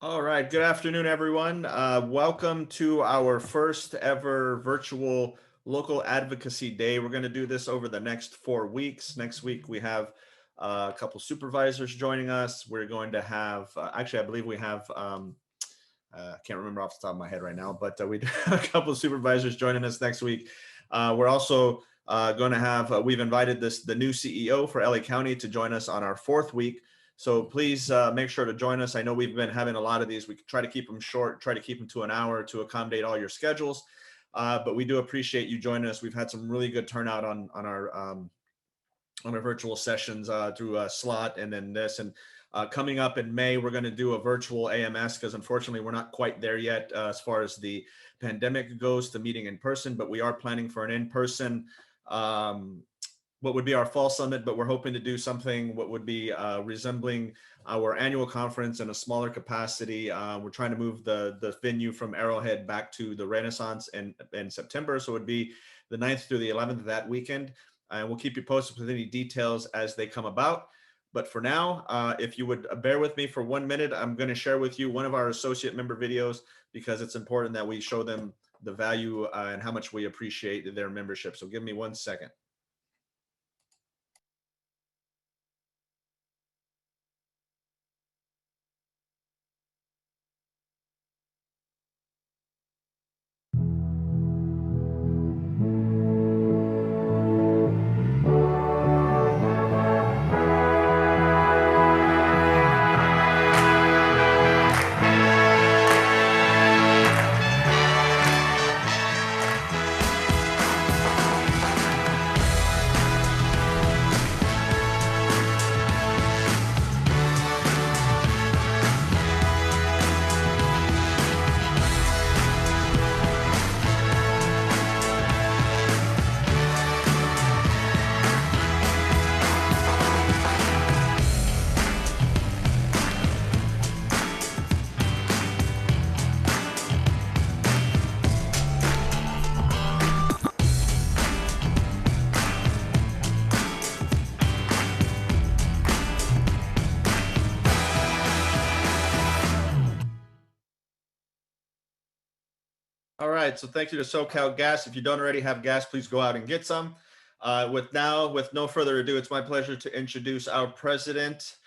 All right. Good afternoon, everyone. Welcome to our first ever virtual local advocacy day. We're going to do this over the next 4 weeks. Next week, we have a couple supervisors joining us. We're going to have, actually, I believe we have, I can't remember off the top of my head right now, but we have a couple of supervisors joining us next week. We're also going to have, we've invited the new CEO for LA County to join us on our 4th week. So please make sure to join us. I know we've been having a lot of these. We try to keep them short, try to keep them to an hour to accommodate all your schedules. But we do appreciate you joining us. We've had some really good turnout on our virtual sessions through Slot and then this. And coming up in May, we're going to do a virtual AMS because unfortunately we're not quite there yet as far as the pandemic goes to meeting in person, but we are planning for an in-person what would be our fall summit, but we're hoping to do something what would be resembling our annual conference in a smaller capacity. We're trying to move the venue from Arrowhead back to the Renaissance in September. So it would be the 9th through the 11th of that weekend. And we'll keep you posted with any details as they come about. But for now, if you would bear with me for 1 minute, I'm going to share with you one of our associate member videos because it's important that we show them the value and how much we appreciate their membership. So give me 1 second. All right, so thank you to SoCal Gas. If you don't already have gas, please go out and get some. With no further ado, it's my pleasure to introduce our president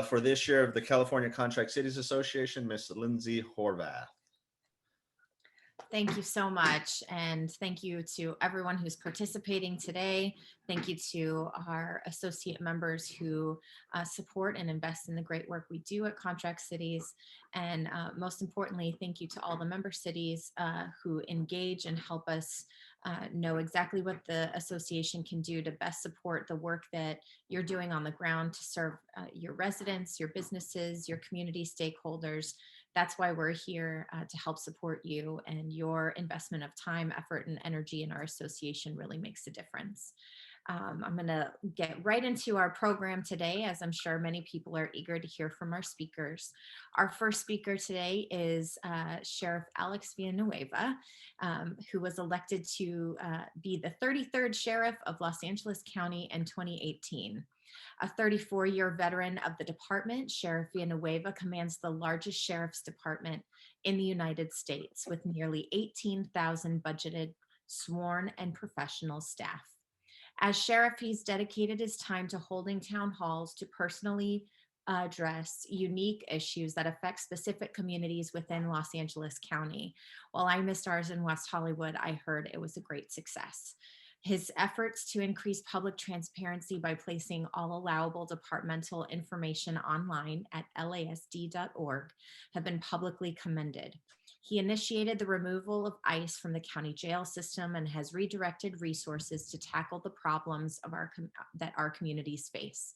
for this year of the California Contract Cities Association, Ms. Lindsay Horvath. Thank you so much. And thank you to everyone who's participating today. Thank you to our associate members who support and invest in the great work we do at Contract Cities. And most importantly, thank you to all the member cities who engage and help us know exactly what the association can do to best support the work that you're doing on the ground to serve your residents, your businesses, your community stakeholders. That's why we're here to help support you, and your investment of time, effort, and energy in our association really makes a difference. I'm going to get right into our program today, as I'm sure many people are eager to hear from our speakers. Our first speaker today is Sheriff Alex Villanueva, who was elected to be the 33rd Sheriff of Los Angeles County in 2018. A 34-year veteran of the department, Sheriff Villanueva commands the largest sheriff's department in the United States with nearly 18,000 budgeted, sworn, and professional staff. As sheriff, he's dedicated his time to holding town halls to personally address unique issues that affect specific communities within Los Angeles County. While I missed ours in West Hollywood, I heard it was a great success. His efforts to increase public transparency by placing all allowable departmental information online at lasd.org have been publicly commended. He initiated the removal of ICE from the county jail system and has redirected resources to tackle the problems of that our communities face.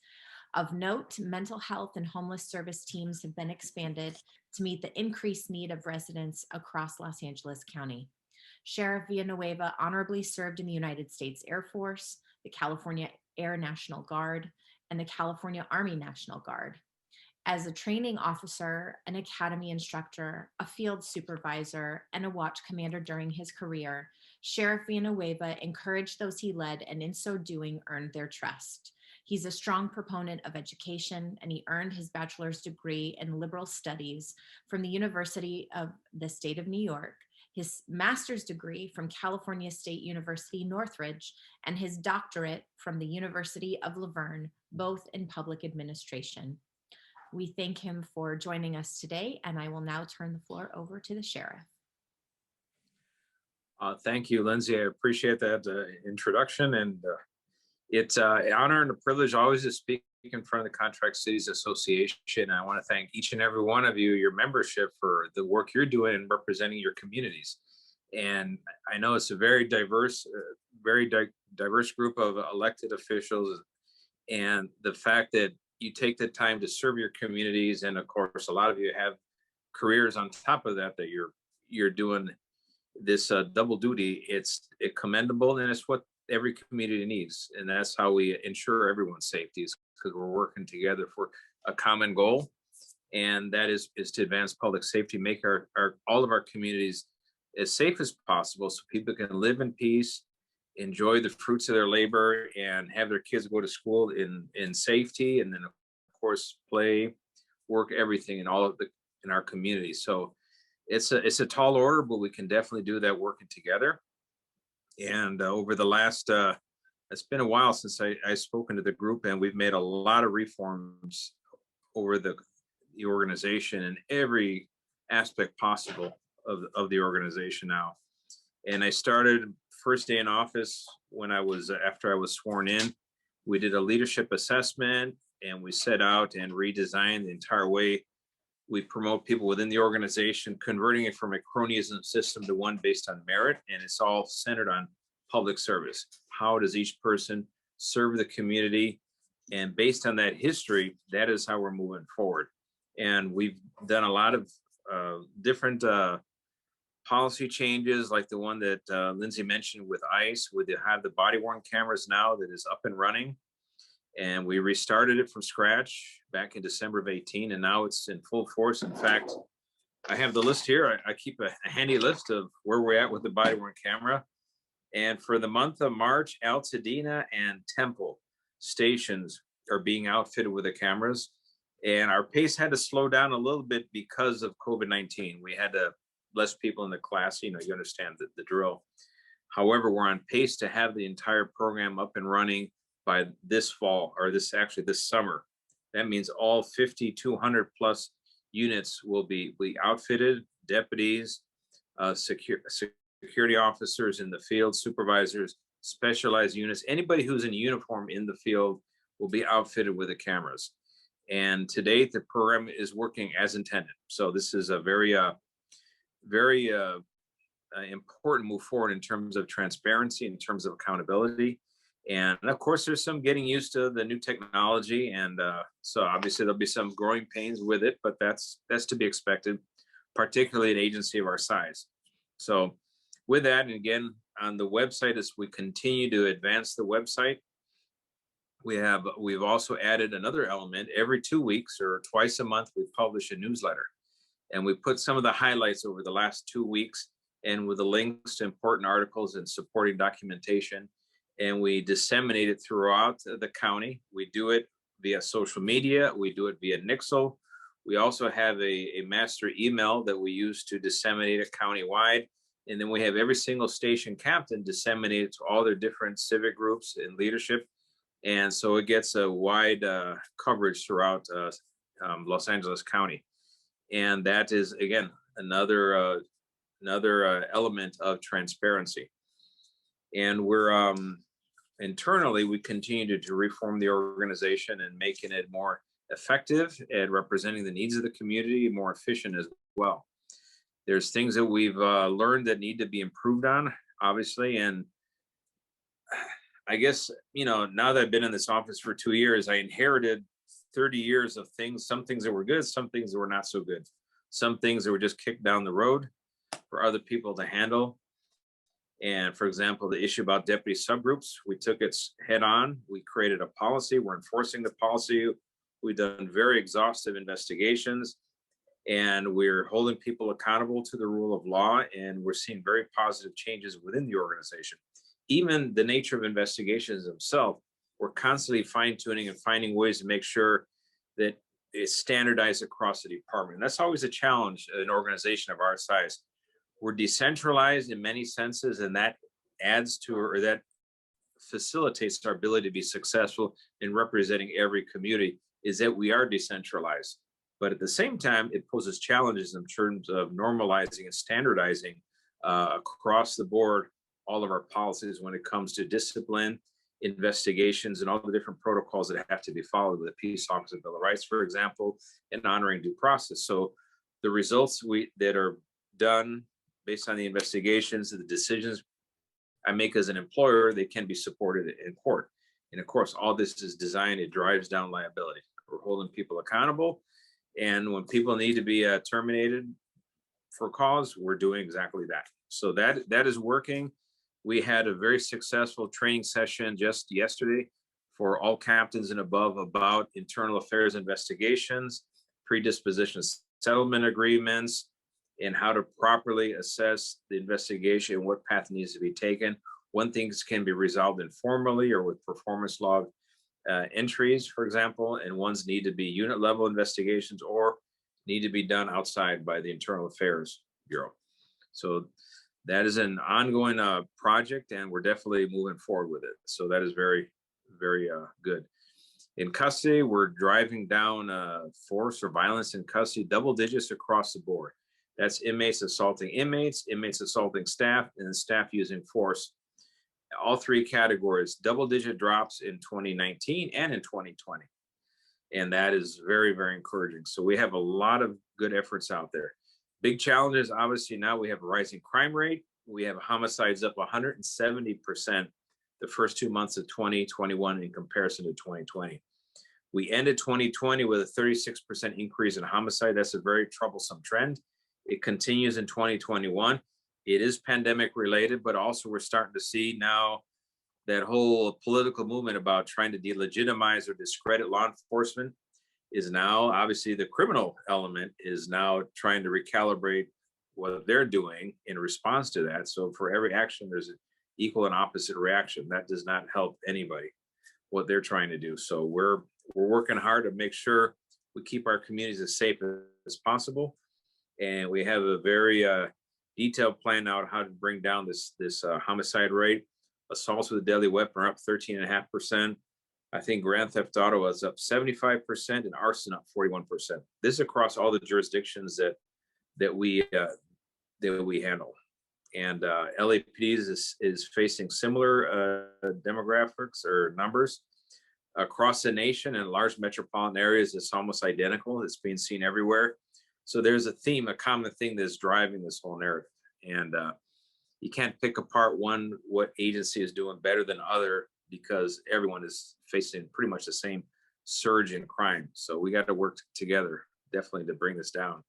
Of note, mental health and homeless service teams have been expanded to meet the increased need of residents across Los Angeles County. Sheriff Villanueva honorably served in the United States Air Force, the California Air National Guard, and the California Army National Guard. As a training officer, an academy instructor, a field supervisor, and a watch commander during his career, Sheriff Villanueva encouraged those he led, and in so doing, earned their trust. He's a strong proponent of education, and he earned his bachelor's degree in liberal studies from the University of the State of New York, his master's degree from California State University, Northridge, and his doctorate from the University of Laverne, both in public administration. We thank him for joining us today, and I will now turn the floor over to the sheriff. Thank you, Lindsay. I appreciate that introduction, and it's an honor and a privilege always to speak in front of the Contract Cities Association. I want to thank each and every one of you, your membership, for the work you're doing in representing your communities. And I know it's a very diverse group of elected officials, and the fact that you take the time to serve your communities, and of course, a lot of you have careers on top of that you're doing this double duty. It's commendable, and it's what every community needs, and that's how we ensure everyone's safety, is because we're working together for a common goal, and that is to advance public safety, make all of our communities as safe as possible, so people can live in peace, enjoy the fruits of their labor, and have their kids go to school in safety, and then of course play, work, everything in our community. So it's a tall order, but we can definitely do that working together. And over the last, it's been a while since I've spoken to the group, and we've made a lot of reforms over the organization in every aspect possible of the organization now. And I started first day in office after I was sworn in. We did a leadership assessment, and we set out and redesigned the entire way we promote people within the organization, converting it from a cronyism system to one based on merit. And it's all centered on public service. How does each person serve the community? And based on that history, that is how we're moving forward. And we've done a lot of different policy changes, like the one that Lindsay mentioned with ICE. We have the body-worn cameras now that is up and running. And we restarted it from scratch back in December of 18, and now it's in full force. In fact, I have the list here. I keep a handy list of where we're at with the body-worn camera. And for the month of March, Altadena and Temple stations are being outfitted with the cameras. And our pace had to slow down a little bit because of COVID-19. We had less people in the class, you understand the drill. However, we're on pace to have the entire program up and running by this fall, or this summer. That means all 5,200 plus units will be outfitted, deputies, security officers in the field, supervisors, specialized units, anybody who's in uniform in the field will be outfitted with the cameras. And to date, the program is working as intended. So this is a very important move forward in terms of transparency, in terms of accountability. And of course, there's some getting used to the new technology. And so obviously there'll be some growing pains with it, but that's to be expected, particularly an agency of our size. So with that, and again, on the website, as we continue to advance the website, we've also added another element. Every 2 weeks or twice a month, we publish a newsletter. And we put some of the highlights over the last 2 weeks, and with the links to important articles and supporting documentation. And we disseminate it throughout the county. We do it via social media. We do it via Nixle. We also have a master email that we use to disseminate it countywide. And then we have every single station captain disseminate it to all their different civic groups and leadership. And so it gets a wide coverage throughout Los Angeles County. And that is, again, another element of transparency. And we're internally, we continue to reform the organization and making it more effective at representing the needs of the community, more efficient as well. There's things that we've learned that need to be improved on, obviously. And I guess, now that I've been in this office for 2 years, I inherited 30 years of things, some things that were good, some things that were not so good, some things that were just kicked down the road for other people to handle. And for example, the issue about deputy subgroups, we took it head on. We created a policy. We're enforcing the policy. We've done very exhaustive investigations, and we're holding people accountable to the rule of law. And we're seeing very positive changes within the organization. Even the nature of investigations themselves we're constantly fine tuning and finding ways to make sure that it's standardized across the department. And that's always a challenge in an organization of our size. We're decentralized in many senses, and that adds to, or that facilitates our ability to be successful in representing every community, is that we are decentralized. But at the same time, it poses challenges in terms of normalizing and standardizing across the board all of our policies when it comes to discipline, investigations, and all the different protocols that have to be followed with the Peace Officer Bill of Rights, for example, and honoring due process. So the results that are done based on the investigations, the decisions I make as an employer, they can be supported in court. And of course, all this is designed, it drives down liability. We're holding people accountable. And when people need to be terminated for cause, we're doing exactly that. So that is working. We had a very successful training session just yesterday for all captains and above about internal affairs investigations, predisposition settlement agreements, and how to properly assess the investigation, what path needs to be taken. When things can be resolved informally or with performance log entries, for example, and ones need to be unit level investigations or need to be done outside by the Internal Affairs Bureau. So that is an ongoing project, and we're definitely moving forward with it. So that is very, very good. In custody, we're driving down force or violence in custody, double digits across the board. That's inmates assaulting inmates, inmates assaulting staff, and staff using force. All three categories, double-digit drops in 2019 and in 2020. And that is very, very encouraging. So we have a lot of good efforts out there. Big challenges, obviously, now we have a rising crime rate. We have homicides up 170% the first 2 months of 2021 in comparison to 2020. We ended 2020 with a 36% increase in homicide. That's a very troublesome trend. It continues in 2021. It is pandemic related, but also we're starting to see now that whole political movement about trying to delegitimize or discredit law enforcement is now, obviously the criminal element is now trying to recalibrate what they're doing in response to that. So for every action, there's an equal and opposite reaction. That does not help anybody, what they're trying to do. So we're working hard to make sure we keep our communities as safe as possible. And we have a very detailed plan out how to bring down this homicide rate. Assaults with a deadly weapon are up 13.5%. I think grand theft auto is up 75% and arson up 41%. This is across all the jurisdictions that we handle. And LAPD is facing similar demographics or numbers across the nation. In large metropolitan areas, it's almost identical. It's being seen everywhere. So there's a theme, a common thing that's driving this whole narrative. And you can't pick apart what agency is doing better than other, because everyone is facing pretty much the same surge in crime. So we got to work together definitely to bring this down.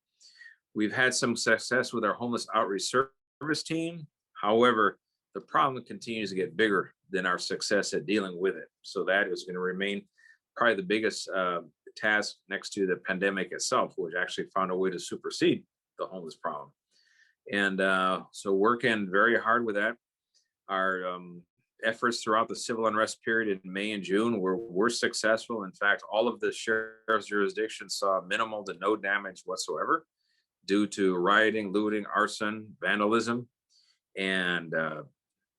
We've had some success with our homeless outreach service team. However, the problem continues to get bigger than our success at dealing with it. So that is going to remain probably the biggest task next to the pandemic itself, which actually found a way to supersede the homeless problem. And so working very hard with that. Our efforts throughout the civil unrest period in May and June were successful. In fact, all of the sheriff's jurisdictions saw minimal to no damage whatsoever due to rioting, looting, arson, vandalism. And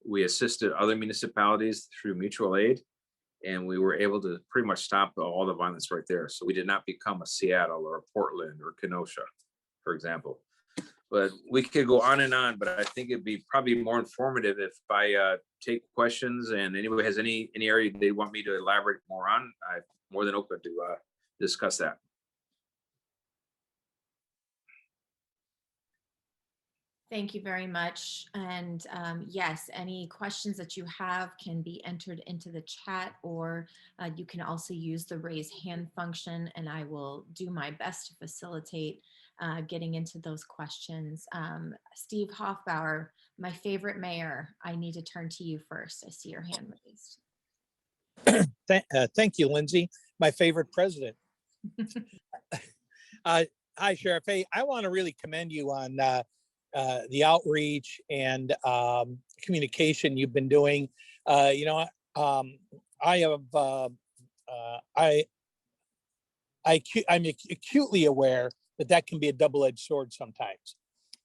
we assisted other municipalities through mutual aid, and we were able to pretty much stop all the violence right there. So we did not become a Seattle or a Portland or Kenosha, for example. But we could go on and on, but I think it'd be probably more informative if I take questions, and anybody has any area they want me to elaborate more on, I'm more than open to discuss that. Thank you very much. And yes, any questions that you have can be entered into the chat, or you can also use the raise hand function, and I will do my best to facilitate getting into those questions. Steve Hoffbauer, my favorite mayor, I need to turn to you first. I see your hand raised. Thank you, Lindsay. My favorite president. Hi, Sheriff. Hey, I want to really commend you on the outreach and communication you've been doing. I have I'm acutely aware that that can be a double-edged sword sometimes.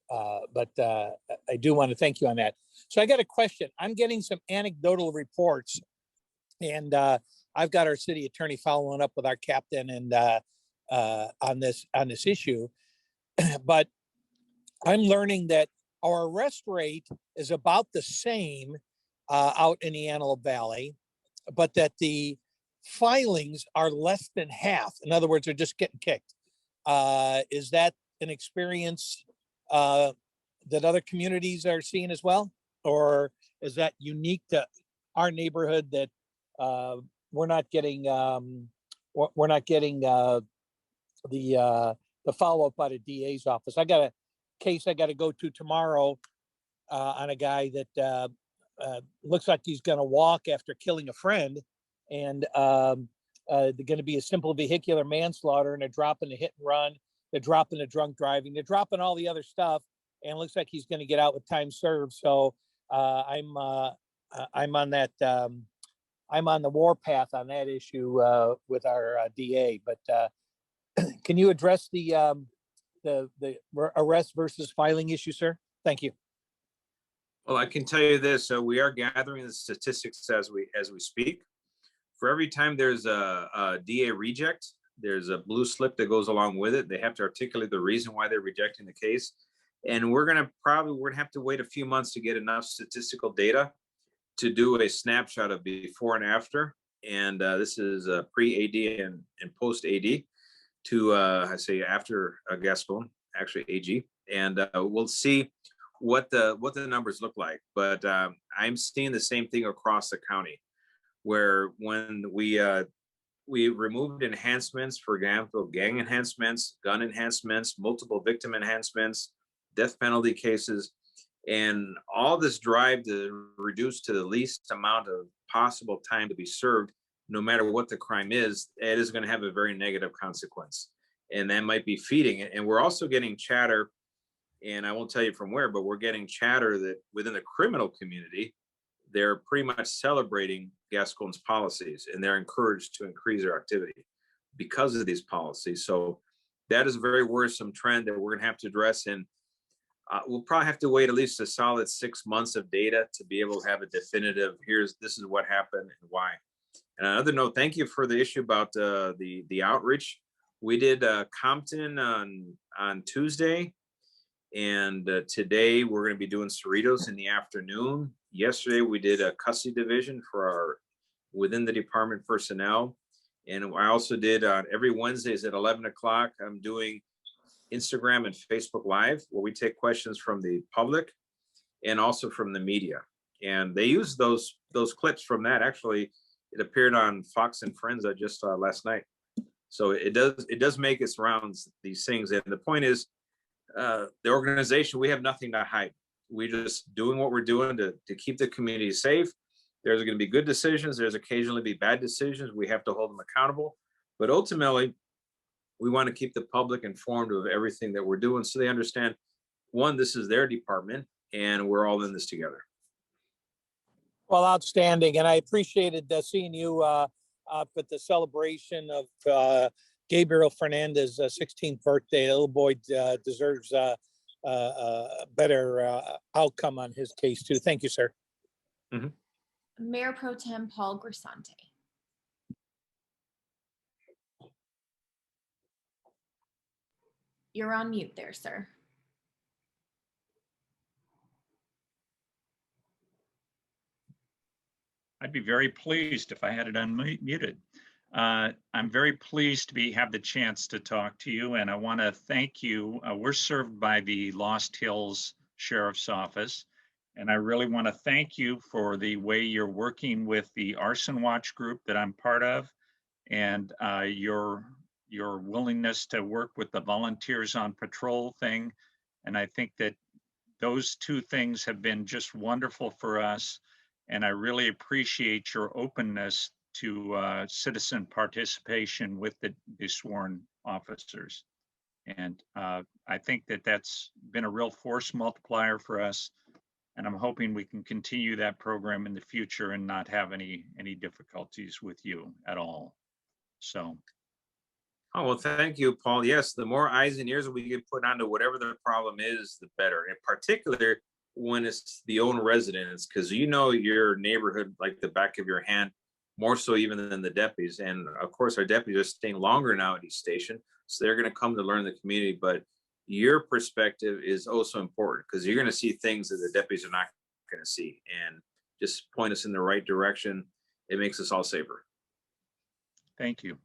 But I do want to thank you on that. So I got a question. I'm getting some anecdotal reports, and I've got our city attorney following up with our captain and on this issue. But I'm learning that our arrest rate is about the same out in the Antelope Valley, but that the filings are less than half. In other words, they're just getting kicked. Is that an experience that other communities are seeing as well? Or is that unique to our neighborhood that we're not getting the follow-up by the DA's office? I got a case I got to go to tomorrow on a guy that looks like he's going to walk after killing a friend, and they're going to be a simple vehicular manslaughter, and they're dropping the hit and run, they're dropping the drunk driving, they're dropping all the other stuff, and it looks like he's going to get out with time served. So I'm on that. I'm on the warpath on that issue with our DA. But can you address the arrest versus filing issue, sir? Thank you. Well, I can tell you this. So we are gathering the statistics as we speak. For every time there's a DA reject, there's a blue slip that goes along with it. They have to articulate the reason why they're rejecting the case. And we're gonna have to wait a few months to get enough statistical data to do a snapshot of before and after. And this is pre-AD and post-AD to, I say after Gascon, actually AG. And we'll see what the numbers look like. But I'm seeing the same thing across the county, where when we removed enhancements, for example, gang enhancements, gun enhancements, multiple victim enhancements, death penalty cases, and all this drive to reduce to the least amount of possible time to be served, no matter what the crime is, it is going to have a very negative consequence. And that might be feeding it. And we're also getting chatter, and I won't tell you from where, but we're getting chatter that within the criminal community, they're pretty much celebrating Gascon's policies, and they're encouraged to increase their activity because of these policies. So that is a very worrisome trend that we're going to have to address. And we'll probably have to wait at least a solid 6 months of data to be able to have a definitive, this is what happened and why. And another note, thank you for the issue about the outreach. We did Compton on Tuesday, and today we're going to be doing Cerritos in the afternoon. Yesterday we did a custody division for our within the department personnel, and I also did every Wednesdays at 11 o'clock. I'm doing Instagram and Facebook Live, where we take questions from the public and also from the media. And they use those clips from that. Actually, it appeared on Fox and Friends just last night. So it does make its rounds, these things. And the point is, the organization, we have nothing to hide. We're just doing what we're doing to keep the community safe. There's going to be good decisions. There's occasionally be bad decisions. We have to hold them accountable. But ultimately, we want to keep the public informed of everything that we're doing, so they understand, one, this is their department and we're all in this together. Well, outstanding. And I appreciated seeing you up at the celebration of Gabriel Fernandez's 16th birthday. The little boy deserves a better outcome on his case too. Thank you, sir. Mm-hmm. Mayor Pro Tem Paul Grisante. You're on mute there, sir. I'd be very pleased if I had it unmuted. I'm very pleased to have the chance to talk to you, and I want to thank you. We're served by the Lost Hills Sheriff's Office, and I really want to thank you for the way you're working with the Arson Watch group that I'm part of, and your willingness to work with the Volunteers on Patrol thing. And I think that those two things have been just wonderful for us. And I really appreciate your openness to citizen participation with the sworn officers. And I think that that's been a real force multiplier for us. And I'm hoping we can continue that program in the future and not have any difficulties with you at all. So, Oh, well, thank you, Paul. Yes, the more eyes and ears we get put onto whatever the problem is, the better. In particular, when it's the own residents, because you know your neighborhood like the back of your hand, more so even than the deputies. And of course, our deputies are staying longer now at each station, so they're going to come to learn the community. But your perspective is also important because you're going to see things that the deputies are not going to see, and just point us in the right direction. It makes us all safer. thank you.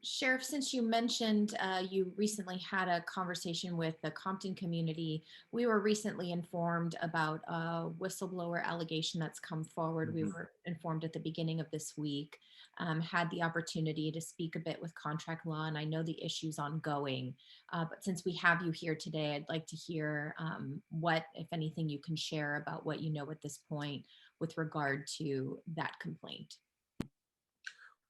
Sheriff, since you mentioned you recently had a conversation with the Compton community, we were recently informed about a whistleblower allegation that's come forward. We were informed at the beginning of this week, had the opportunity to speak a bit with contract law, and I know the issue's ongoing. But since we have you here today, I'd like to hear what, if anything, you can share about what you know at this point with regard to that complaint.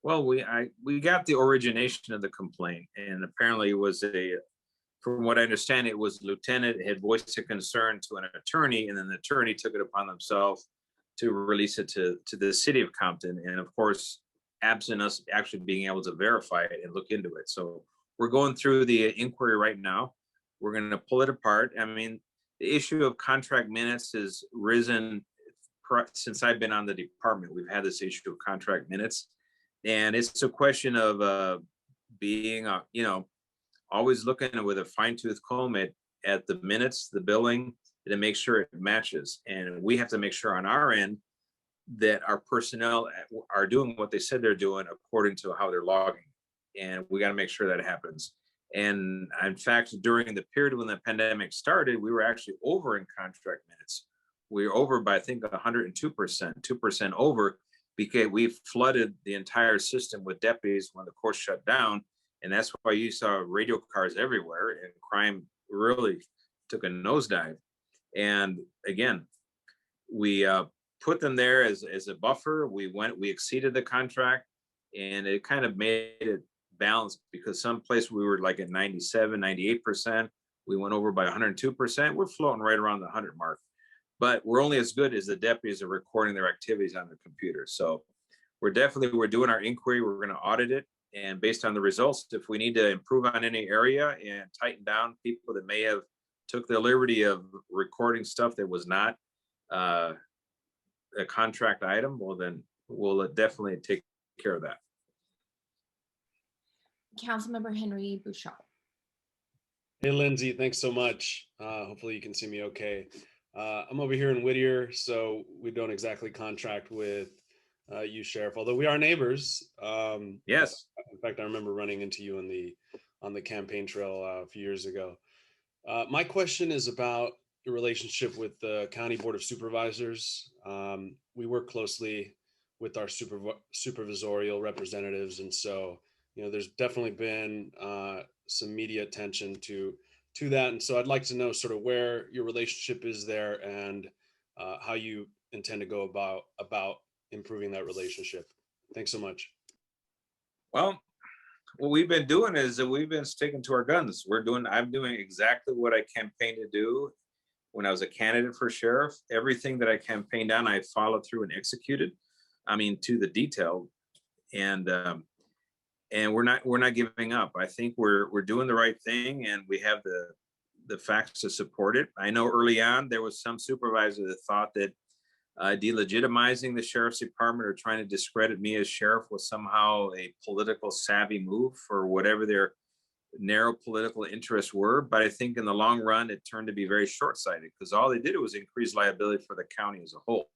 Well, we got the origination of the complaint, and apparently it was from what I understand, it was lieutenant had voiced a concern to an attorney, and then the attorney took it upon themselves to release it to the city of Compton, and of course, absent us actually being able to verify it and look into it. So we're going through the inquiry right now. We're going to pull it apart. I mean, the issue of contract minutes has risen since I've been on the department. We've had this issue of contract minutes. And it's a question of being, always looking with a fine tooth comb at the minutes, the billing, to make sure it matches. And we have to make sure on our end that our personnel are doing what they said they're doing according to how they're logging. And we got to make sure that happens. And in fact, during the period when the pandemic started, we were actually over in contract minutes. We were over by, I think, 102%, 2% over, because we flooded the entire system with deputies when the court shut down. And that's why you saw radio cars everywhere, and crime really took a nosedive. And again, we put them there as a buffer. We exceeded the contract, and it kind of made it balanced, because some place we were like at 97, 98%. We went over by 102%. We're floating right around the 100 mark. But we're only as good as the deputies are recording their activities on their computer. So we're doing our inquiry. We're going to audit it. And based on the results, if we need to improve on any area and tighten down people that may have took the liberty of recording stuff that was not a contract item, well, then we'll definitely take care of that. Councilmember Henry Bouchard. Hey, Lindsay, thanks so much. Hopefully you can see me okay. I'm over here in Whittier, so we don't exactly contract with you, Sheriff, although we are neighbors. Yes. In fact, I remember running into you on the campaign trail a few years ago. My question is about your relationship with the County Board of Supervisors. We work closely with our supervisorial representatives, and so there's definitely been some media attention to that, and so I'd like to know sort of where your relationship is there, and how you intend to go about improving that relationship. Thanks so much. Well, what we've been doing is that we've been sticking to our guns. I'm doing exactly what I campaigned to do when I was a candidate for sheriff. Everything that I campaigned on, I followed through and executed. I mean, to the detail. And we're not giving up. I think we're doing the right thing, and we have the facts to support it. I know early on there was some supervisor that thought that delegitimizing the sheriff's department or trying to discredit me as sheriff was somehow a political savvy move for whatever their narrow political interests were. But I think in the long run, it turned to be very short-sighted, because all they did was increase liability for the county as a whole.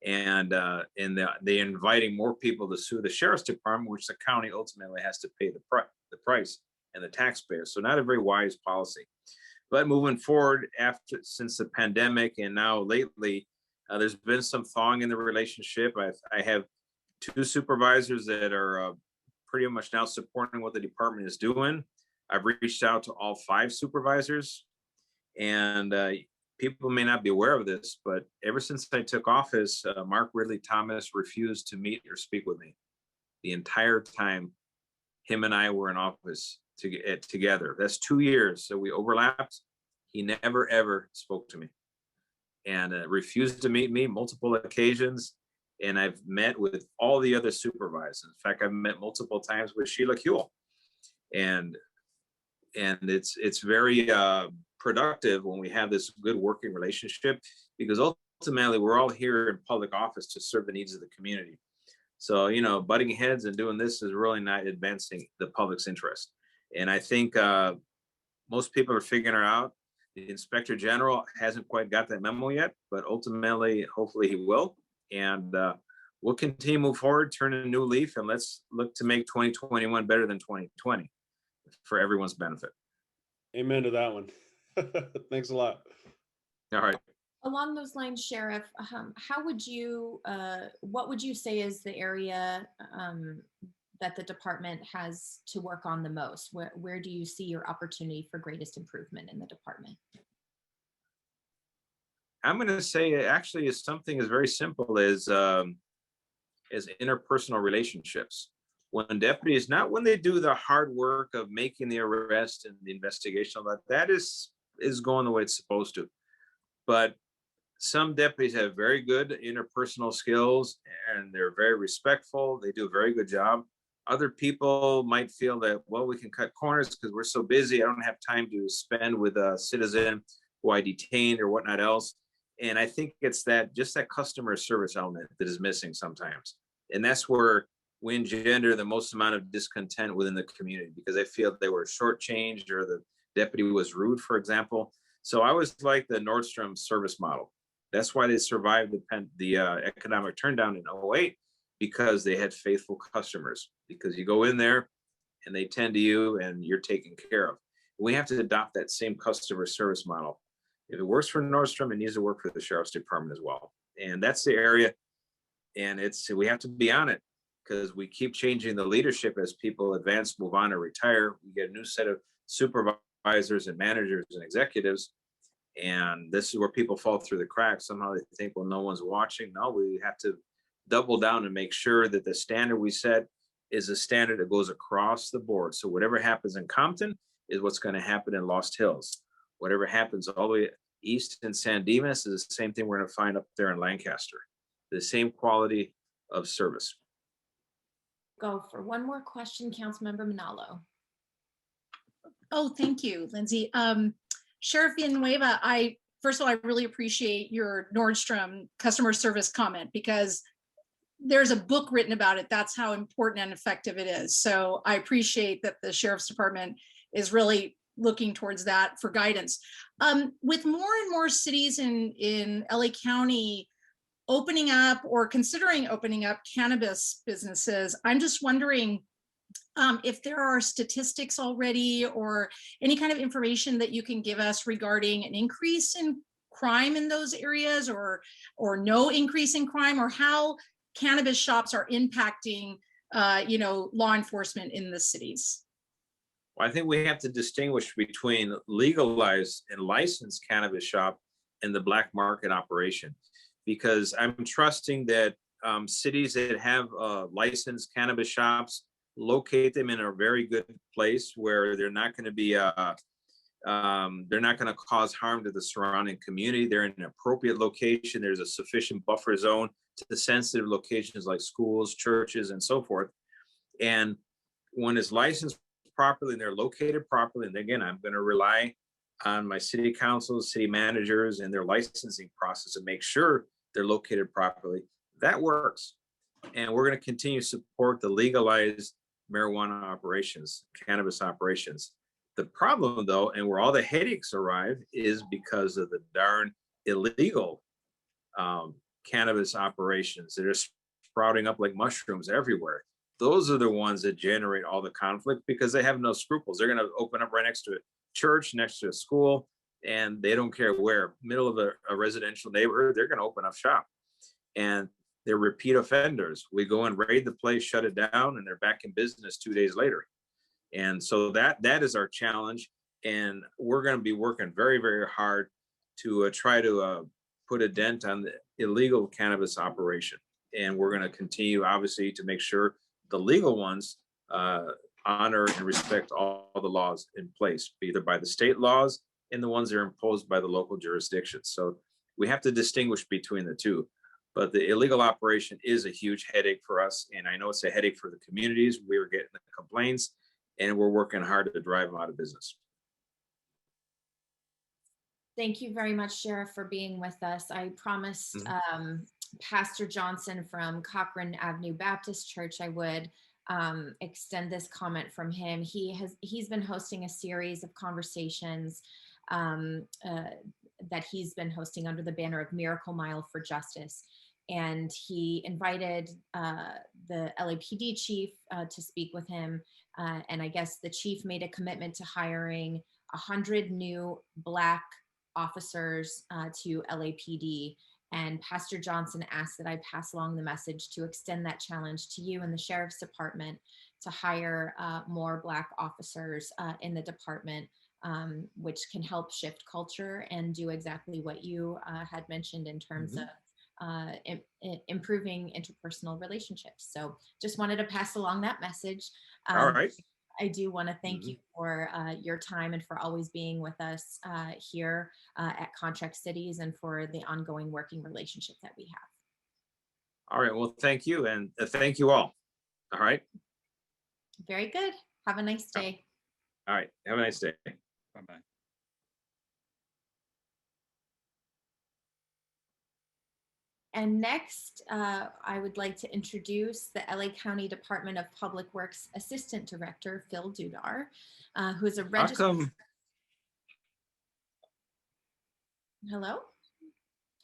And they inviting more people to sue the sheriff's department, which the county ultimately has to pay the price, and the taxpayers. So not a very wise policy. But moving forward, since the pandemic and now lately, there's been some thawing in the relationship. I have two supervisors that are pretty much now supporting what the department is doing. I've reached out to all 5 supervisors, and people may not be aware of this, but ever since I took office, Mark Ridley Thomas refused to meet or speak with me the entire time him and I were in office to get together. That's 2 years. So we overlapped. He never, ever spoke to me, and refused to meet me multiple occasions. And I've met with all the other supervisors. In fact, I've met multiple times with Sheila Kuehl. And it's very productive when we have this good working relationship, because ultimately we're all here in public office to serve the needs of the community. So, you know, butting heads and doing this is really not advancing the public's interest. And I think most people are figuring it out. The Inspector General hasn't quite got that memo yet, but ultimately, hopefully he will. And we'll continue to move forward, turn a new leaf, and let's look to make 2021 better than 2020 for everyone's benefit. Amen to that one. Thanks a lot. All right. Along those lines, Sheriff, how would you, what would you say is the area that the department has to work on the most? Where do you see your opportunity for greatest improvement in the department? I'm going to say actually is something as very simple as interpersonal relationships. When deputies, not when they do the hard work of making the arrest and the investigation, that is going the way it's supposed to. But some deputies have very good interpersonal skills and they're very respectful. They do a very good job. Other people might feel that, well, we can cut corners because we're so busy. I don't have time to spend with a citizen who I detained or whatnot else. And I think it's just that customer service element that is missing sometimes. And that's where we engender the most amount of discontent within the community, because they feel they were shortchanged or the deputy was rude, for example. So I always like the Nordstrom service model. That's why they survived the economic turndown in 2008, because they had faithful customers, because you go in there and they tend to you and you're taken care of. We have to adopt that same customer service model. If it works for Nordstrom, it needs to work for the Sheriff's Department as well. And that's the area. And we have to be on it, because we keep changing the leadership as people advance, move on, or retire. We get a new set of supervisors and managers and executives. And this is where people fall through the cracks. Somehow they think, well, no one's watching. No, we have to double down and make sure that the standard we set is a standard that goes across the board. So whatever happens in Compton is what's going to happen in Lost Hills. Whatever happens all the way east in San Dimas is the same thing we're going to find up there in Lancaster. The same quality of service. Go for one more question, Councilmember Manalo. Oh, thank you, Lindsay. Sheriff Villanueva, first of all, I really appreciate your Nordstrom customer service comment, because there's a book written about it. That's how important and effective it is. So I appreciate that the Sheriff's Department is really looking towards that for guidance. With more and more cities in LA County opening up or considering opening up cannabis businesses, I'm just wondering if there are statistics already or any kind of information that you can give us regarding an increase in crime in those areas, or no increase in crime, or how cannabis shops are impacting law enforcement in the cities. Well, I think we have to distinguish between legalized and licensed cannabis shop and the black market operation, because I'm trusting that cities that have licensed cannabis shops locate them in a very good place where they're not going to be they're not going to cause harm to the surrounding community. They're in an appropriate location. There's a sufficient buffer zone to the sensitive locations like schools, churches, and so forth. And when it's licensed properly and they're located properly, and again, I'm going to rely on my city councils, city managers, and their licensing process to make sure they're located properly. That works. And we're going to continue to support the legalized marijuana operations, cannabis operations. The problem, though, and where all the headaches arrive, is because of the darn illegal cannabis operations that are sprouting up like mushrooms everywhere. Those are the ones that generate all the conflict, because they have no scruples. They're going to open up right next to a church, next to a school, and they don't care where. Middle of a residential neighborhood, they're going to open up shop. And they're repeat offenders. We go and raid the place, shut it down, and they're back in business 2 days later. And so that is our challenge. And we're going to be working very, very hard to try to put a dent on the illegal cannabis operation. And we're going to continue, obviously, to make sure the legal ones honor and respect all the laws in place, either by the state laws and the ones that are imposed by the local jurisdictions. So we have to distinguish between the two. But the illegal operation is a huge headache for us. And I know it's a headache for the communities. We were getting the complaints and we're working hard to drive them out of business. Thank you very much, Sheriff, for being with us. I promised Pastor Johnson from Cochrane Avenue Baptist Church I would extend this comment from him. He's been hosting a series of conversations that he's been hosting under the banner of Miracle Mile for Justice. And he invited the LAPD chief to speak with him. And I guess the chief made a commitment to hiring 100 new Black officers to LAPD. And Pastor Johnson asked that I pass along the message to extend that challenge to you and the Sheriff's Department to hire more Black officers in the department, which can help shift culture and do exactly what you had mentioned in terms of improving interpersonal relationships. So just wanted to pass along that message. All right. I do want to thank you for your time and for always being with us here at Contract Cities and for the ongoing working relationship that we have. All right. Well, thank you. And thank you all. All right. Very good. Have a nice day. All right. Have a nice day. Bye-bye. And next, I would like to introduce the LA County Department of Public Works Assistant Director, Phil Doudar, who is a registered... Hello?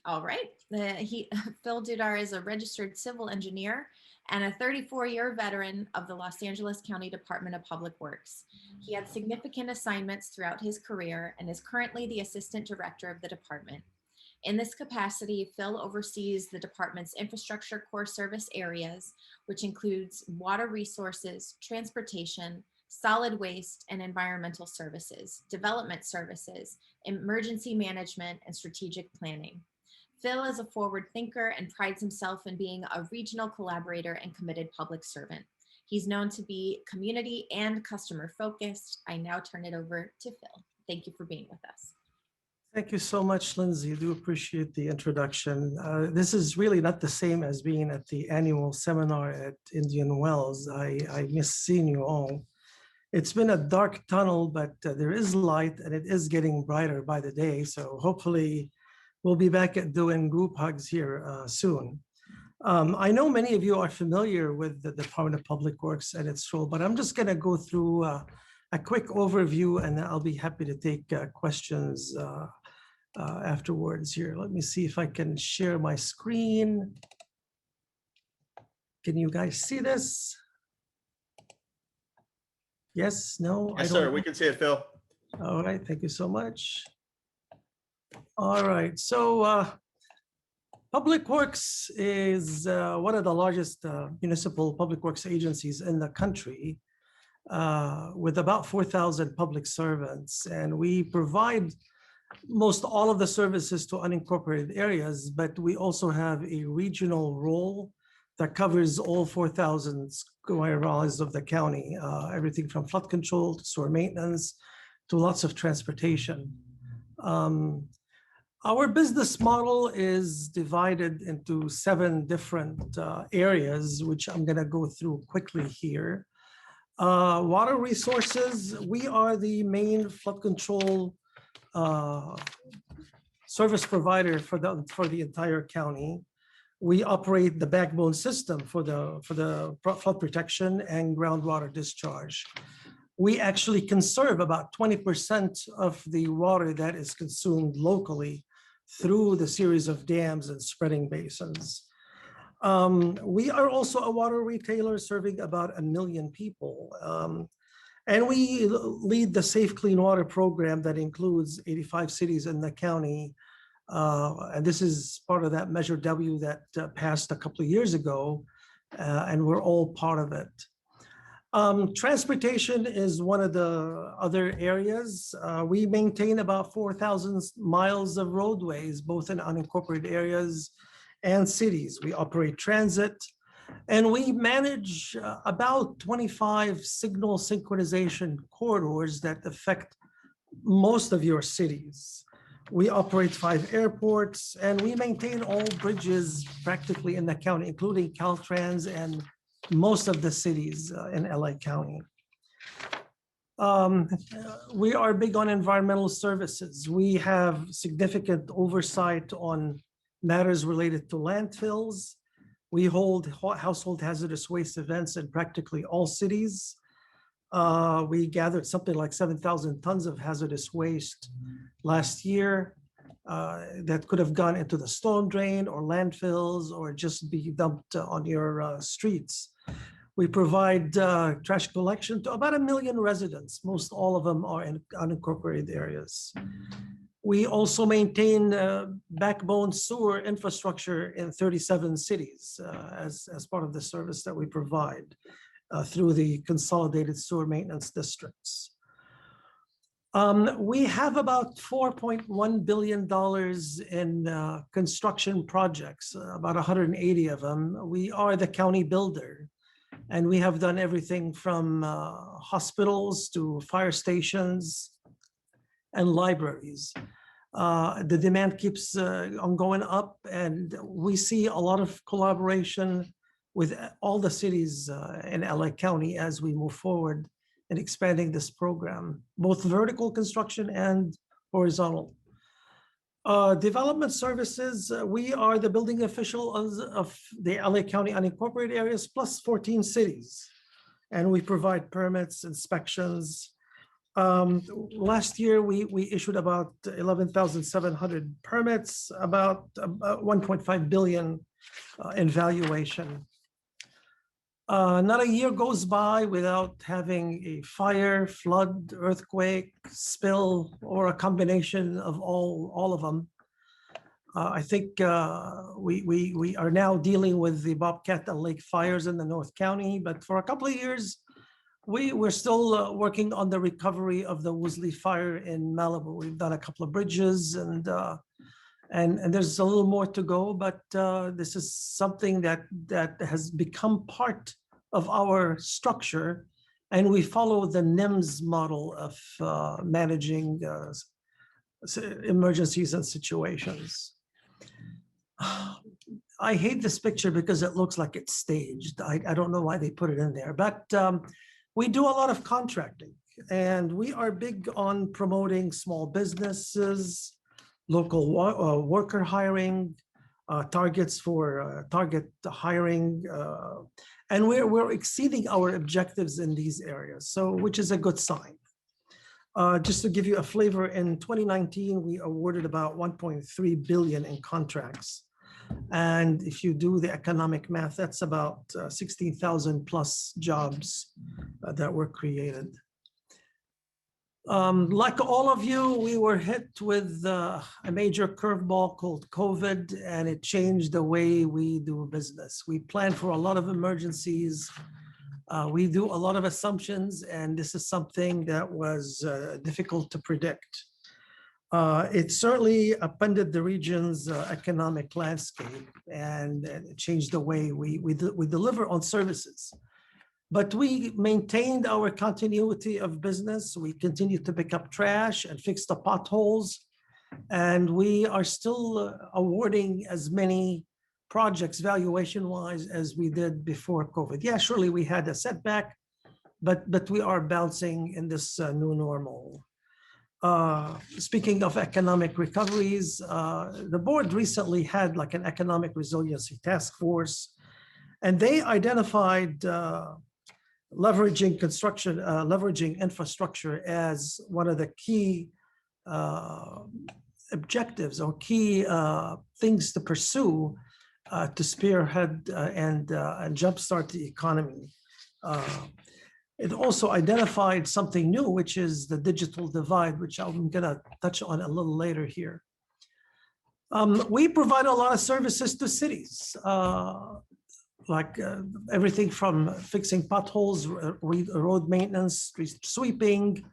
All right. Phil Doudar is a registered civil engineer and a 34-year veteran of the Los Angeles County Department of Public Works. He had significant assignments throughout his career and is currently the Assistant Director of the department. In this capacity, Phil oversees the department's infrastructure core service areas, which includes water resources, transportation, solid waste and environmental services, development services, emergency management, and strategic planning. Phil is a forward thinker and prides himself in being a regional collaborator and committed public servant. He's known to be community and customer focused. I now turn it over to Phil. Thank you for being with us. Thank you so much, Lindsay. I do appreciate the introduction. This is really not the same as being at the annual seminar at Indian Wells. I miss seeing you all. It's been a dark tunnel, but there is light and it is getting brighter by the day. So hopefully we'll be back at doing group hugs here soon. I know many of you are familiar with the Department of Public Works and its role, but I'm just gonna go through a quick overview and I'll be happy to take questions afterwards here. Let me see if I can share my screen. Can you guys see this? Yes, no? Yes, sir, we can see it, Phil. All right, thank you so much. All right, so Public Works is one of the largest municipal public works agencies in the country with about 4,000 public servants. And we provide most all of the services to unincorporated areas, but we also have a regional role that covers all 4,000 square miles of the county, everything from flood control to sewer maintenance to lots of transportation. Our business model is divided into 7 different areas, which I'm going to go through quickly here. Water resources, we are the main flood control service provider for the entire county. We operate the backbone system for the flood protection and groundwater discharge. We actually conserve about 20% of the water that is consumed locally through the series of dams and spreading basins. We are also a water retailer serving about 1 million people. And we lead the Safe Clean Water program that includes 85 cities in the county. And this is part of that Measure W that passed a couple of years ago, and we're all part of it. Transportation is one of the other areas. We maintain about 4,000 miles of roadways, both in unincorporated areas and cities. We operate transit. And we manage about 25 signal synchronization corridors that affect most of your cities. We operate 5 airports, and we maintain all bridges practically in the county, including Caltrans and most of the cities in LA County. We are big on environmental services. We have significant oversight on matters related to landfills. We hold household hazardous waste events in practically all cities. We gathered something like 7,000 tons of hazardous waste last year that could have gone into the storm drain or landfills or just be dumped on your streets. We provide trash collection to about 1 million residents. Most all of them are in unincorporated areas. We also maintain backbone sewer infrastructure in 37 cities as part of the service that we provide through the consolidated sewer maintenance districts. We have about $4.1 billion in construction projects, about 180 of them. We are the county builder, and we have done everything from hospitals to fire stations and libraries. The demand keeps on going up, and we see a lot of collaboration with all the cities in LA County as we move forward in expanding this program, both vertical construction and horizontal. Development services, we are the building official of the LA County unincorporated areas plus 14 cities. And we provide permits, inspections. Last year, we issued about 11,700 permits, about 1.5 billion in valuation. Not a year goes by without having a fire, flood, earthquake, spill, or a combination of all of them. I think we are now dealing with the Bobcat and Lake fires in the North County, but for a couple of years, we're still working on the recovery of the Woolsey fire in Malibu. We've done a couple of bridges, and there's a little more to go, but this is something that has become part of our structure, and we follow the NIMS model of managing emergencies and situations. I hate this picture because it looks like it's staged. I don't know why they put it in there, but we do a lot of contracting, and we are big on promoting small businesses, local worker hiring, targets for target hiring, and we're exceeding our objectives in these areas, so which is a good sign. Just to give you a flavor, in 2019, we awarded about 1.3 billion in contracts. And if you do the economic math, that's about 16,000 plus jobs that were created. Like all of you, we were hit with a major curveball called COVID, and it changed the way we do business. We plan for a lot of emergencies. We do a lot of assumptions, and this is something that was difficult to predict. It certainly upended the region's economic landscape, and it changed the way we deliver on services. But we maintained our continuity of business. We continued to pick up trash and fix the potholes. And we are still awarding as many projects valuation-wise as we did before COVID. Yeah, surely we had a setback, but we are bouncing in this new normal. Speaking of economic recoveries, the board recently had like an economic resiliency task force, and they identified leveraging infrastructure as one of the key objectives or key things to pursue to spearhead and jumpstart the economy. It also identified something new, which is the digital divide, which I'm gonna touch on a little later here. We provide a lot of services to cities, like everything from fixing potholes, road maintenance, street sweeping,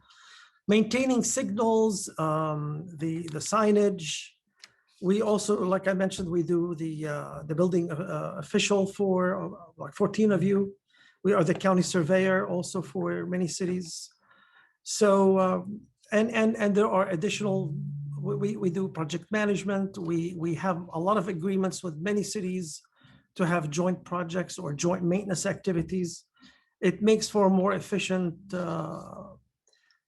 maintaining signals, the signage, We also, like I mentioned, we do the building official for like 14 of you. We are the county surveyor also for many cities. So, and there are additional, we do project management. We have a lot of agreements with many cities to have joint projects or joint maintenance activities. It makes for a more efficient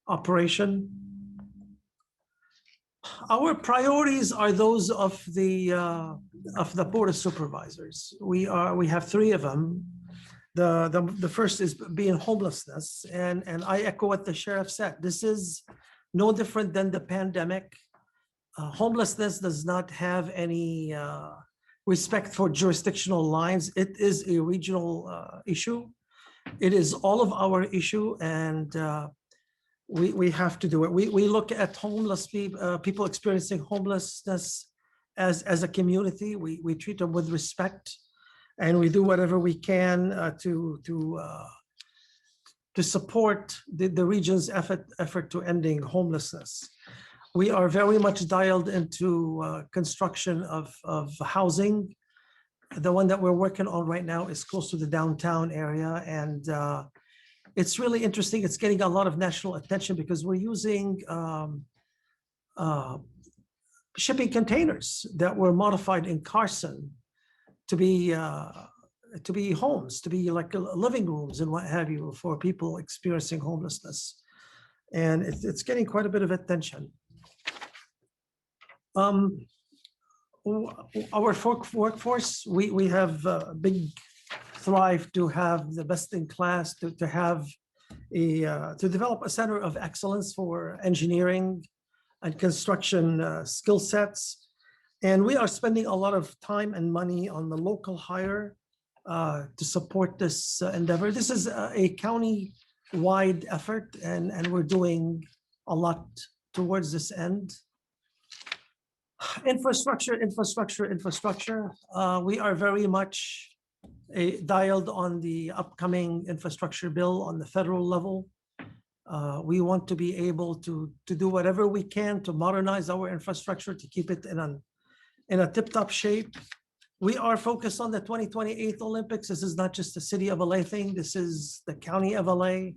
operation. Our priorities are those of the Board of Supervisors. We have three of them. The first is being homelessness, and I echo what the sheriff said. This is no different than the pandemic. Homelessness does not have any respect for jurisdictional lines. It is a regional issue. It is all of our issue, and we have to do it. We look at homeless people experiencing homelessness as a community. We treat them with respect, and we do whatever we can to support the region's effort to ending homelessness. We are very much dialed into construction of housing. The one that we're working on right now is close to the downtown area, and it's really interesting. It's getting a lot of national attention because we're using shipping containers that were modified in Carson to be homes, to be like living rooms and what have you for people experiencing homelessness. And it's getting quite a bit of attention. Our workforce, we have a big thrive to have the best in class, to have to develop a center of excellence for engineering and construction skill sets. And we are spending a lot of time and money on the local hire to support this endeavor. This is a county-wide effort, and we're doing a lot towards this end. Infrastructure. We are very much dialed on the upcoming infrastructure bill on the federal level. We want to be able to do whatever we can to modernize our infrastructure, to keep it in a tip-top shape. We are focused on the 2028 Olympics. This is not just the city of LA thing. This is the county of LA.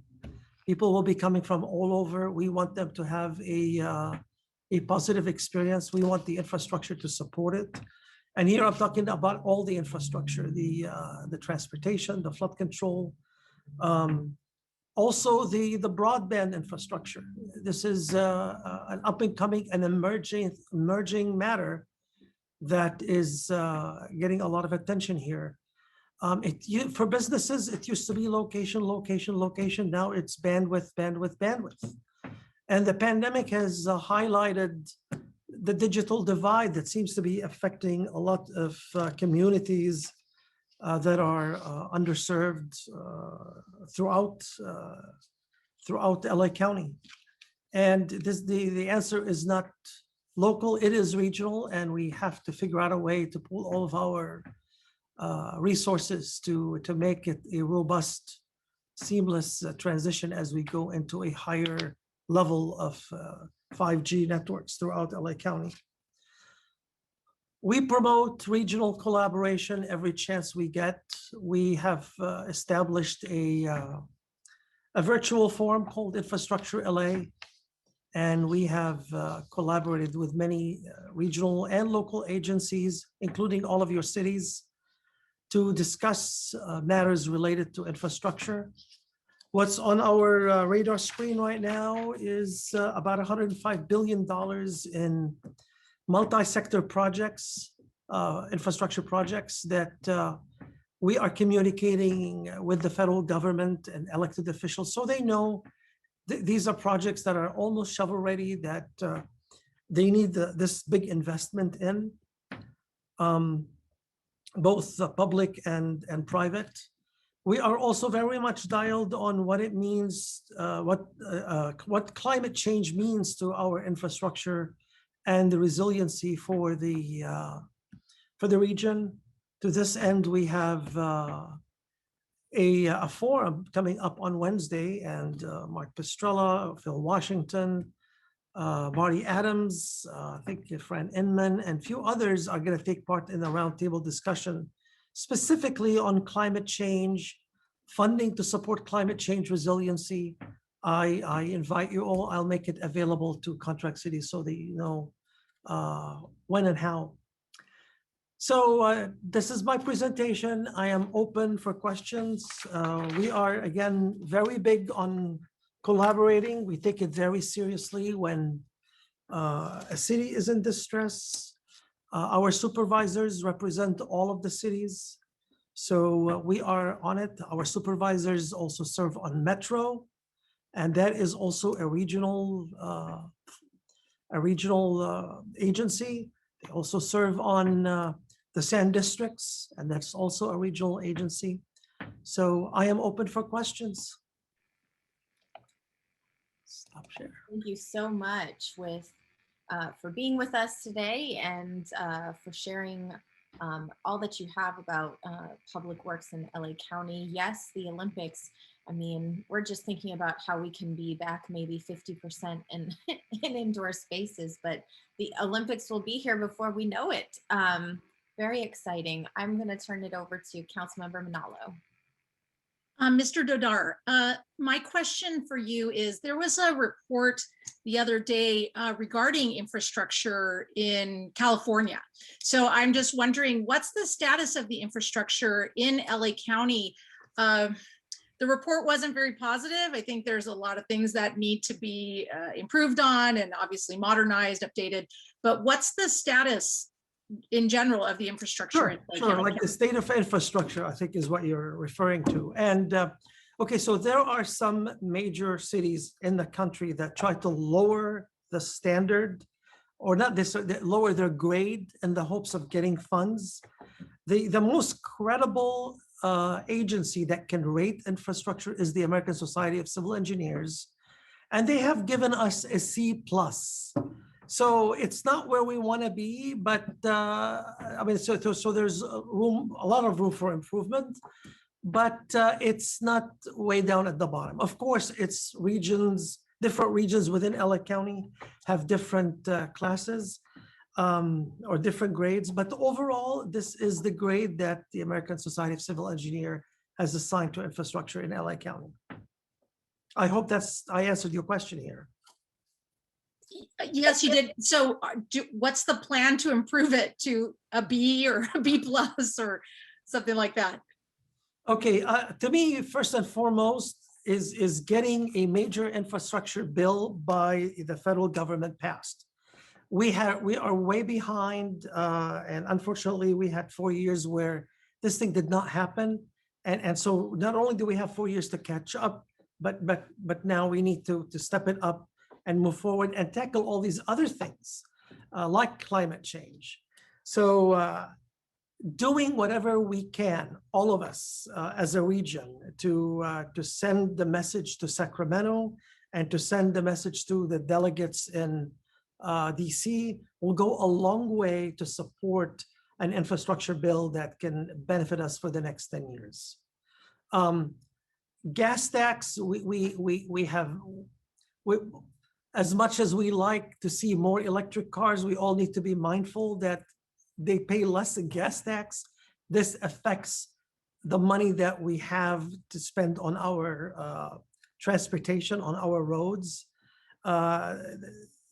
People will be coming from all over. We want them to have a positive experience. We want the infrastructure to support it. And here I'm talking about all the infrastructure, the transportation, the flood control, also the broadband infrastructure. This is an up and coming and emerging matter that is getting a lot of attention here. For businesses, it used to be location. Now it's bandwidth. And the pandemic has highlighted the digital divide that seems to be affecting a lot of communities that are underserved throughout LA County. And the answer is not local, it is regional, and we have to figure out a way to pull all of our resources to make it a robust, seamless transition as we go into a higher level of 5G networks throughout LA County. We promote regional collaboration every chance we get. We have established a virtual forum called Infrastructure LA, and we have collaborated with many regional and local agencies, including all of your cities, to discuss matters related to infrastructure. What's on our radar screen right now is about $105 billion in multi-sector projects, infrastructure projects that we are communicating with the federal government and elected officials, so they know these are projects that are almost shovel ready, that they need this big investment in, both public and private. We are also very much dialed on what it means, what climate change means to our infrastructure and the resiliency for the region. To this end, we have a forum coming up on Wednesday, and Mark Pestrella, Phil Washington, Marty Adams, I think Fran Inman, and few others are going to take part in the roundtable discussion, specifically on climate change, funding to support climate change resiliency. I invite you all. I'll make it available to contract cities so they know when and how. So this is my presentation. I am open for questions. We are, again, very big on collaborating. We take it very seriously when a city is in distress. Our supervisors represent all of the cities. So we are on it. Our supervisors also serve on Metro, and that is also a regional agency. They also serve on the Sand Districts, and that's also a regional agency. So I am open for questions. Stop share. Thank you so much for being with us today and for sharing all that you have about public works in LA County. Yes, the Olympics. I mean, we're just thinking about how we can be back maybe 50% in indoor spaces, but the Olympics will be here before we know it. Very exciting. I'm going to turn it over to Councilmember Manalo. Mr. Doudar, my question for you is, there was a report the other day regarding infrastructure in California. So I'm just wondering, what's the status of the infrastructure in LA County? The report wasn't very positive. I think there's a lot of things that need to be improved on and obviously modernized, updated. But what's the status in general of the infrastructure? Sure. Like the state of infrastructure, I think is what you're referring to. And okay, so there are some major cities in the country that try to lower the standard, or not this, lower their grade in the hopes of getting funds. The most credible agency that can rate infrastructure is the American Society of Civil Engineers, and they have given us a C+. So it's not where we want to be, but I mean, so there's a lot of room for improvement, but it's not way down at the bottom. Of course, it's regions, different regions within LA County have different classes or different grades, but overall, this is the grade that the American Society of Civil Engineer has assigned to infrastructure in LA County. I hope I answered your question here. Yes, you did. So what's the plan to improve it to a B or a B+ or something like that? Okay, to me, first and foremost is getting a major infrastructure bill by the federal government passed. We are way behind, and unfortunately, we had 4 years where this thing did not happen. And so not only do we have 4 years to catch up, but now we need to step it up and move forward and tackle all these other things like climate change. So doing whatever we can, all of us as a region, to send the message to Sacramento and to send the message to the delegates in DC will go a long way to support an infrastructure bill that can benefit us for the next 10 years. Gas tax, as much as we like to see more electric cars, we all need to be mindful that they pay less in gas tax. This affects the money that we have to spend on our transportation, on our roads.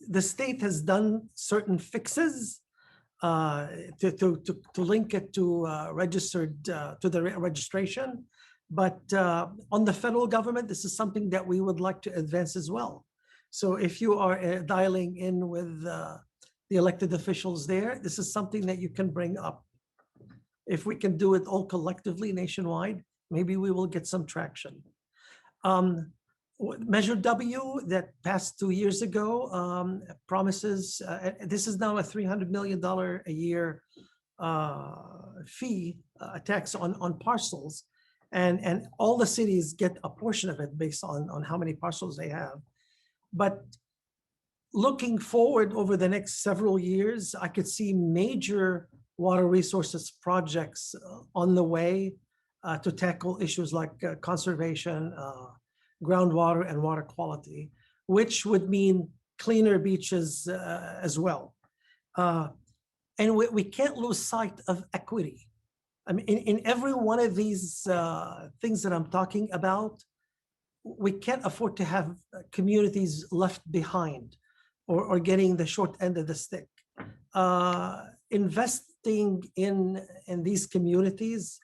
The state has done certain fixes to link it to the registration. But on the federal government, this is something that we would like to advance as well. So if you are dialing in with the elected officials there, this is something that you can bring up. If we can do it all collectively nationwide, maybe we will get some traction. Measure W that passed 2 years ago promises, this is now a $300 million a year fee, a tax on parcels. And all the cities get a portion of it based on how many parcels they have. But looking forward over the next several years, I could see major water resources projects on the way to tackle issues like conservation, groundwater, and water quality, which would mean cleaner beaches as well. And we can't lose sight of equity. I mean, in every one of these things that I'm talking about, we can't afford to have communities left behind or getting the short end of the stick. Investing in these communities,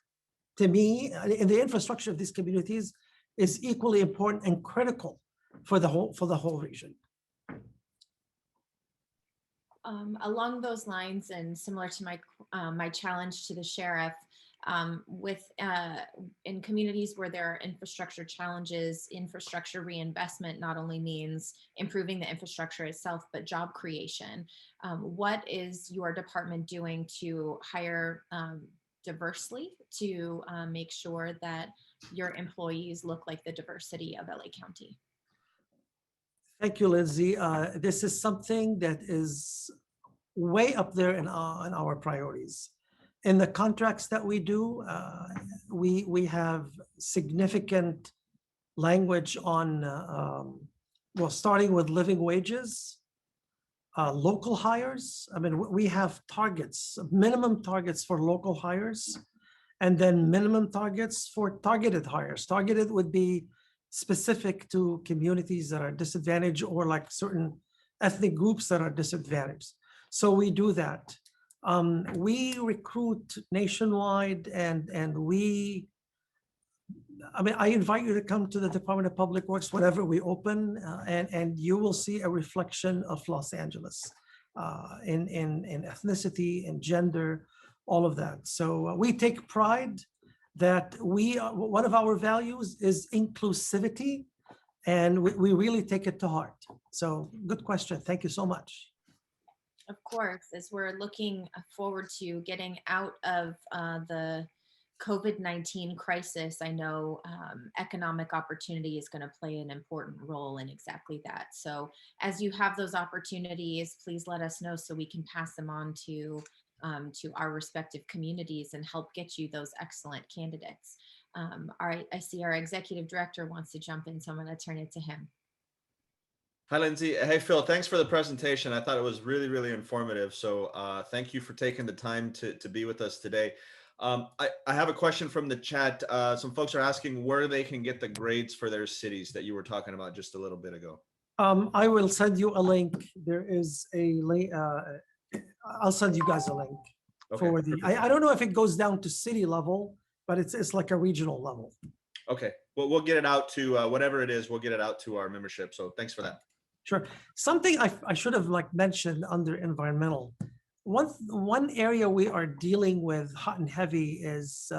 to me, in the infrastructure of these communities, is equally important and critical for the whole region. Along those lines, and similar to my challenge to the sheriff, in communities where there are infrastructure challenges, infrastructure reinvestment not only means improving the infrastructure itself, but job creation. What is your department doing to hire diversely to make sure that your employees look like the diversity of LA County? Thank you, Lindsay. This is something that is way up there in our priorities. In the contracts that we do, we have significant language on, well, starting with living wages, local hires. I mean, we have targets, minimum targets for local hires, and then minimum targets for targeted hires. Targeted would be specific to communities that are disadvantaged or like certain ethnic groups that are disadvantaged. So we do that. We recruit nationwide, and I invite you to come to the Department of Public Works whenever we open, and you will see a reflection of Los Angeles in ethnicity and gender, all of that. So we take pride that one of our values is inclusivity, and we really take it to heart. So good question. Thank you so much. Of course, as we're looking forward to getting out of the COVID-19 crisis, I know economic opportunity is going to play an important role in exactly that. So as you have those opportunities, please let us know so we can pass them on to our respective communities and help get you those excellent candidates. All right, I see our executive director wants to jump in, so I'm going to turn it to him. Hi, Lindsay. Hey, Phil, thanks for the presentation. I thought it was really, really informative. So thank you for taking the time to be with us today. I have a question from the chat. Some folks are asking where they can get the grades for their cities that you were talking about just a little bit ago. I will send you a link. There is a link. I'll send you guys a link for the, I don't know if it goes down to city level, but it's like a regional level. Okay. Well, we'll get it out to whatever it is. We'll get it out to our membership. So thanks for that. Sure. Something I should have mentioned under environmental. One area we are dealing with hot and heavy is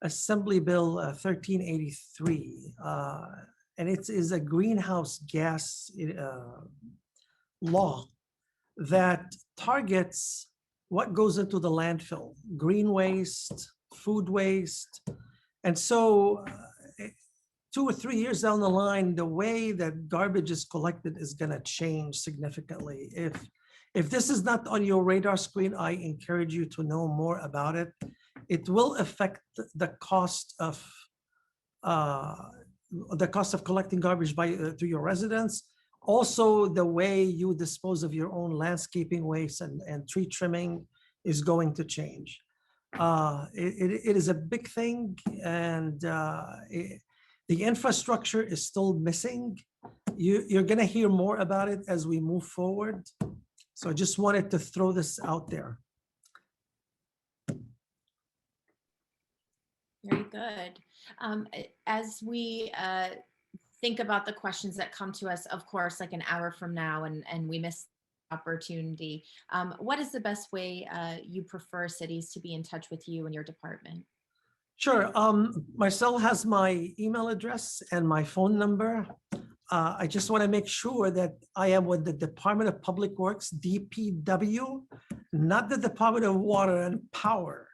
Assembly Bill 1383, and it is a greenhouse gas law that targets what goes into the landfill: green waste, food waste, and so. 2 or 3 years down the line, the way that garbage is collected is going to change significantly. If this is not on your radar screen, I encourage you to know more about it. It will affect the cost of collecting garbage to your residents. Also, the way you dispose of your own landscaping waste and tree trimming is going to change. It is a big thing, and the infrastructure is still missing. You're going to hear more about it as we move forward. So I just wanted to throw this out there. Very good. As we think about the questions that come to us, of course, like an hour from now, and we miss the opportunity, what is the best way you prefer cities to be in touch with you and your department? Sure. Marcel has my email address and my phone number. I just want to make sure that I am with the Department of Public Works, DPW, not the Department of Water and Power.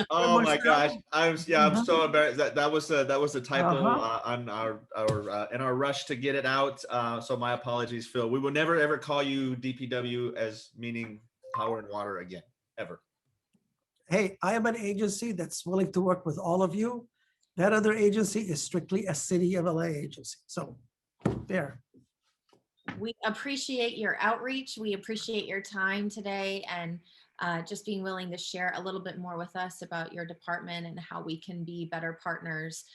Oh my gosh! I'm so embarrassed. That was a typo on in our rush to get it out. So my apologies, Phil. We will never ever call you DPW as meaning power and water again, ever. Hey, I am an agency that's willing to work with all of you. That other agency is strictly a City of LA agency. So there. We appreciate your outreach. We appreciate your time today and just being willing to share a little bit more with us about your department and how we can be better partners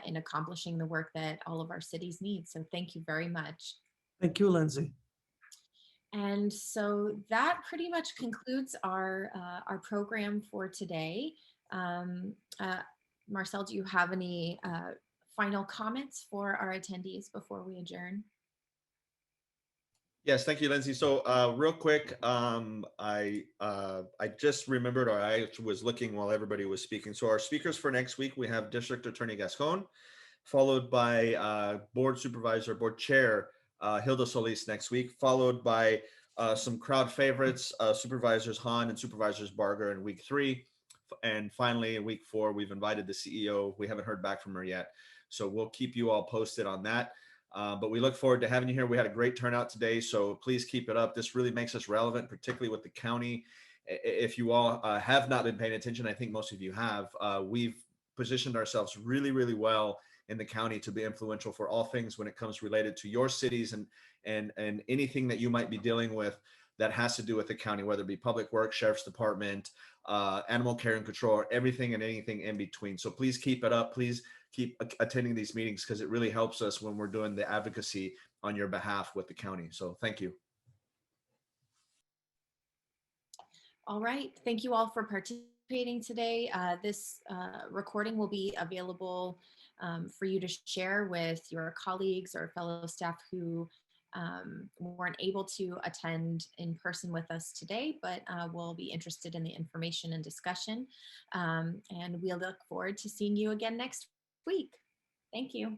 in accomplishing the work that all of our cities need. So thank you very much. Thank you, Lindsay. And so that pretty much concludes our program for today. Marcel, do you have any final comments for our attendees before we adjourn? Yes, thank you, Lindsay. So real quick, I just remembered, or I was looking while everybody was speaking. So our speakers for next week, we have District Attorney Gascon, followed by Board Chair Hilda Solis next week, followed by some crowd favorites, Supervisors Hahn and Supervisors Barger in week 3. And finally, in week 4, we've invited the CEO. We haven't heard back from her yet. So we'll keep you all posted on that. But we look forward to having you here. We had a great turnout today, so please keep it up. This really makes us relevant, particularly with the county. If you all have not been paying attention, I think most of you have, we've positioned ourselves really, really well in the county to be influential for all things when it comes related to your cities and anything that you might be dealing with that has to do with the county, whether it be public works, sheriff's department, animal care and control, or everything and anything in between. So please keep it up. Please keep attending these meetings because it really helps us when we're doing the advocacy on your behalf with the county. So thank you. All right. Thank you all for participating today. This recording will be available for you to share with your colleagues or fellow staff who weren't able to attend in person with us today, but will be interested in the information and discussion. And we'll look forward to seeing you again next week. Thank you.